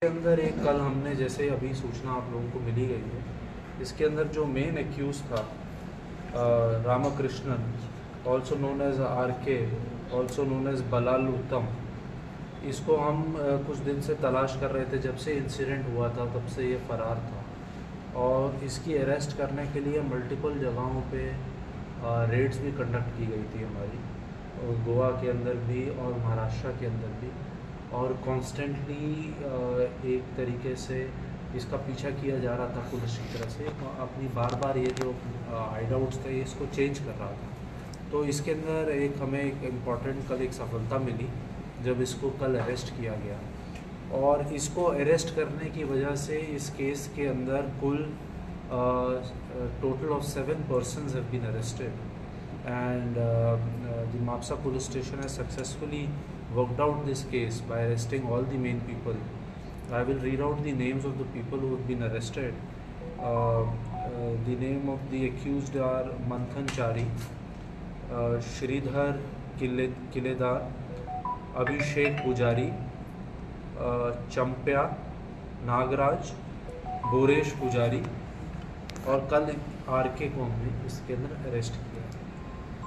के अंदर एक कल हमने जैसे अभी सूचना आप लोगों को मिली गई है, इसके अंदर जो मेन एक्यूज था Ramakrishnan, also known as RK, also known as बलालुतम, इसको हम कुछ दिन से तलाश कर रहे थे। जब से इंसिडेंट हुआ था तब से ये फ़रार था और इसकी अरेस्ट करने के लिए मल्टीपल जगहों पे रेड्स भी कंडक्ट की गई थी हमारी, और गोवा के अंदर भी और महाराष्ट्र के अंदर भी, और कॉन्स्टेंटली एक तरीके से इसका पीछा किया जा रहा था पुलिस की तरफ से। अपनी बार बार ये जो हाइडआउट्स थे इसको चेंज कर रहा था। तो इसके अंदर एक हमें एक इम्पॉर्टेंट कल एक सफलता मिली जब इसको कल अरेस्ट किया गया, और इसको अरेस्ट करने की वजह से इस केस के अंदर कुल total of 7 persons have been arrested, and the Mapsa police station has successfully worked out this case by arresting all the main people. I will read out the names of the people who have been arrested. The name of the accused are Manthan Chari, Shridhar Kiledar, Abhishek Pujari, Champya, Nagaraj, Boresh Pujari, और कल RK को हमने इसके अंदर arrest किया।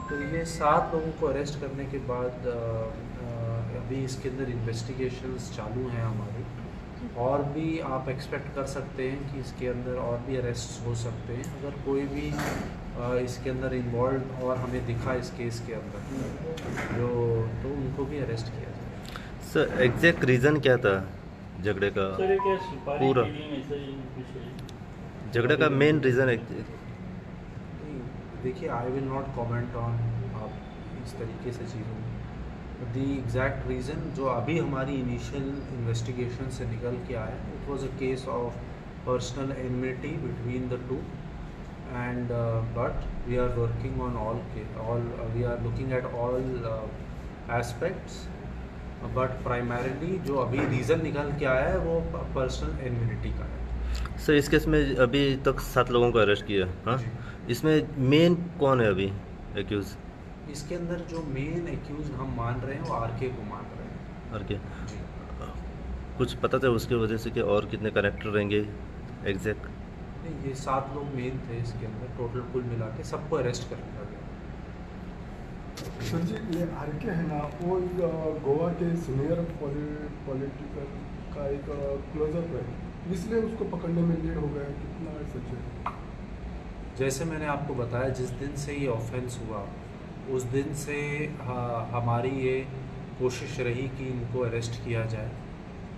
तो ये 7 लोगों को अरेस्ट करने के बाद अभी इसके अंदर इन्वेस्टिगेशंस चालू हैं हमारी, और भी आप एक्सपेक्ट कर सकते हैं कि इसके अंदर और भी अरेस्ट हो सकते हैं। अगर कोई भी इसके अंदर इन्वॉल्व और हमें दिखा इस केस के अंदर जो, तो उनको भी अरेस्ट किया जाए। सर एग्जैक्ट रीज़न क्या था झगड़े का? पूरा झगड़े का मेन रीज़न देखिए, I will not comment on आप इस तरीके से चीज़ों में। दी एग्जैक्ट रीज़न जो अभी हमारी इनिशियल इन्वेस्टिगेशन से निकल के आया, it was a case of personal enmity between the two, and but we are working on we are looking at all aspects, but primarily जो अभी रीज़न निकल के आया है वो पर्सनल एनमिटी का है। सर इस केस में अभी तक 7 लोगों को अरेस्ट किया, हाँ? इसमें मेन कौन है अभी एक्यूज? इसके अंदर जो मेन एक्यूज हम मान रहे हैं वो RK को मान रहे हैं। RK जी, कुछ पता था उसकी वजह से कि और कितने कैरेक्टर रहेंगे एग्जैक्ट? नहीं, ये 7 लोग मेन थे इसके अंदर, टोटल कुल मिला के सबको अरेस्ट कर लिया गया। सर जी, ये RK है ना, वो गोवा के सीनियर पॉलिटिकल का एक क्लोजअप है, इसलिए उसको पकड़ने में लेट हो गया, कितना सच है? जैसे मैंने आपको बताया, जिस दिन से ये ऑफेंस हुआ उस दिन से हमारी ये कोशिश रही कि इनको अरेस्ट किया जाए,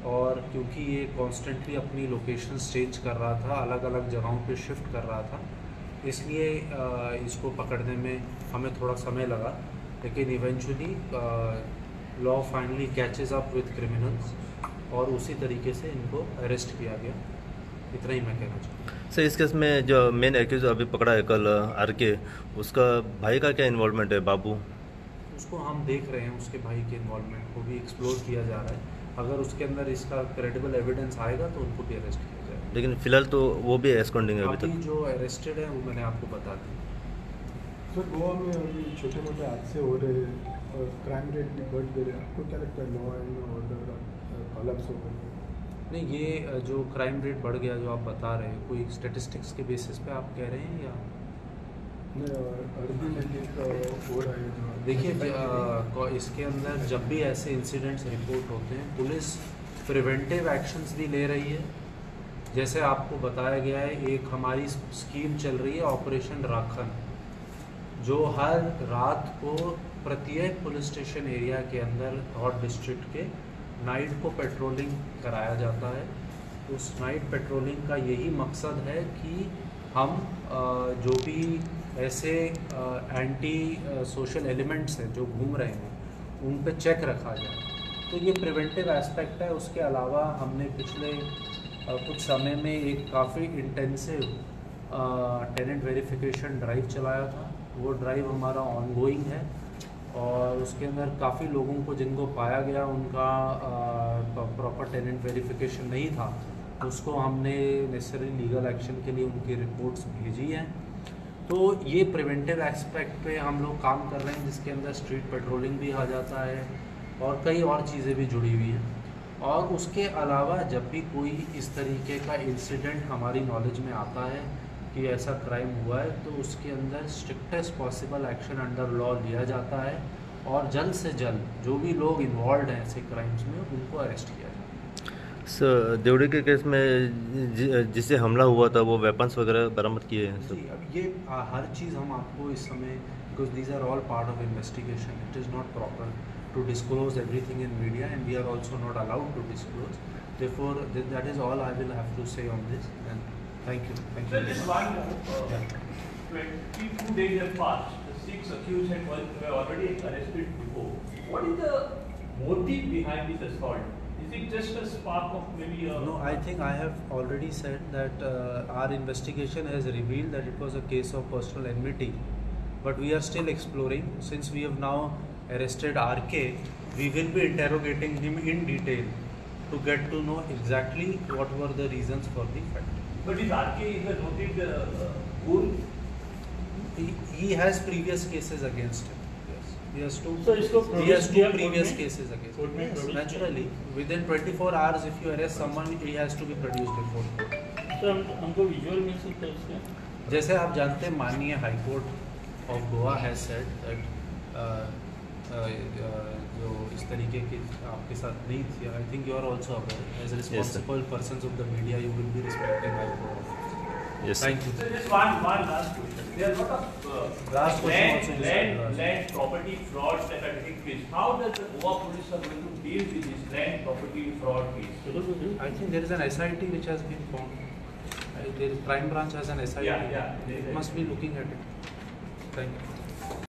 और क्योंकि ये कॉन्स्टेंटली अपनी लोकेशन चेंज कर रहा था, अलग अलग जगहों पे शिफ्ट कर रहा था, इसलिए इसको पकड़ने में हमें थोड़ा समय लगा, लेकिन eventually law finally catches up with criminals और उसी तरीके से इनको अरेस्ट किया गया। इतना ही मैं कहना चाहूँगा। सर इस केस में जो मेन एक्यूज अभी पकड़ा है कल RK, उसका भाई का क्या इन्वॉल्वमेंट है, बाबू? उसको हम देख रहे हैं, उसके भाई के इन्वॉल्वमेंट को भी एक्सप्लोर किया जा रहा है। अगर उसके अंदर इसका क्रेडिबल एविडेंस आएगा तो उनको भी अरेस्ट किया जाएगा। लेकिन फिलहाल तो वो भी एस्कॉन्डिंग है अभी तक। जो अरेस्टेड है वो मैंने आपको बता दी। सर गोवा में अभी छोटे मोटे हादसे हो रहे हैं और क्राइम रेट भी बढ़ गए हैं, आपको क्या लगता है लॉ एंड ऑर्डर कोलैप्स हो गए? नहीं, ये जो क्राइम रेट बढ़ गया जो आप बता रहे हैं, कोई स्टेटिस्टिक्स के बेसिस पे आप कह रहे हैं या अरबी में हो रहा है? देखिए, इसके अंदर जब भी ऐसे इंसिडेंट्स रिपोर्ट होते हैं, पुलिस प्रिवेंटिव एक्शंस भी ले रही है। जैसे आपको बताया गया है, एक हमारी स्कीम चल रही है ऑपरेशन राखन, जो हर रात को प्रत्येक पुलिस स्टेशन एरिया के अंदर हॉट डिस्ट्रिक्ट के नाइट को पेट्रोलिंग कराया जाता है। उस नाइट पेट्रोलिंग का यही मकसद है कि हम जो भी ऐसे एंटी सोशल एलिमेंट्स हैं जो घूम रहे हैं उन पे चेक रखा जाए। तो ये प्रिवेंटिव एस्पेक्ट है। उसके अलावा हमने पिछले कुछ समय में एक काफ़ी इंटेंसिव टेनेंट वेरिफिकेशन ड्राइव चलाया था। वो ड्राइव हमारा ऑनगोइंग है और उसके अंदर काफ़ी लोगों को जिनको पाया गया उनका प्रॉपर टेनेंट वेरिफिकेशन नहीं था, उसको हमने नेसेसरी लीगल एक्शन के लिए उनकी रिपोर्ट्स भेजी हैं। तो ये प्रिवेंटिव एस्पेक्ट पे हम लोग काम कर रहे हैं, जिसके अंदर स्ट्रीट पेट्रोलिंग भी आ जाता है और कई और चीज़ें भी जुड़ी हुई हैं। और उसके अलावा जब भी कोई इस तरीके का इंसिडेंट हमारी नॉलेज में आता है कि ऐसा क्राइम हुआ है, तो उसके अंदर strictest possible action under law लिया जाता है और जल्द से जल्द जो भी लोग इन्वॉल्व हैं ऐसे क्राइम्स में उनको अरेस्ट किया जाता है। सर देवड़ी के केस में जिससे हमला हुआ था वो वेपन्स वगैरह बरामद किए हैं जी, सब? अब ये हर चीज़ हम आपको इस समय, because these are all part of investigation, it is not proper to disclose everything in media, and we are also not allowed to disclose. Therefore, that is all I will have to say on this. And thank you. Thank So you. just one, 22 days have passed. The 6 accused were already arrested before. What is the motive behind this assault? Is it just a spark of maybe a... No, I think I have already said that our investigation has revealed that it was a case of personal enmity, but we are still exploring. Since we have now arrested RK, we will be interrogating him in detail to get to know exactly what were the reasons for the fact. But is RK is a noted goon? He has previous cases against him. Yes, he has two. So इसको He has two previous में? cases against court him. में Yes, produce naturally, within 24 hours, if you arrest someone, he has to be produced before court. Sir हमको visual मिल सकता है उसका? जैसे आप जानते हैं, माननीय high court of Goa has said that जो इस तरीके की आपके साथ नहीं थी, I think you are also aware as responsible persons of the media, you will be respecting high court. Yes, Thank you. So just one last question. There are a lot of Last question also is land property frauds that are taking place. How does the Goa police are going to deal with this land property fraud case? I think there is an SIT which has been formed. There is Crime Branch has an SIT. Yeah. Must be looking at it. Thank you.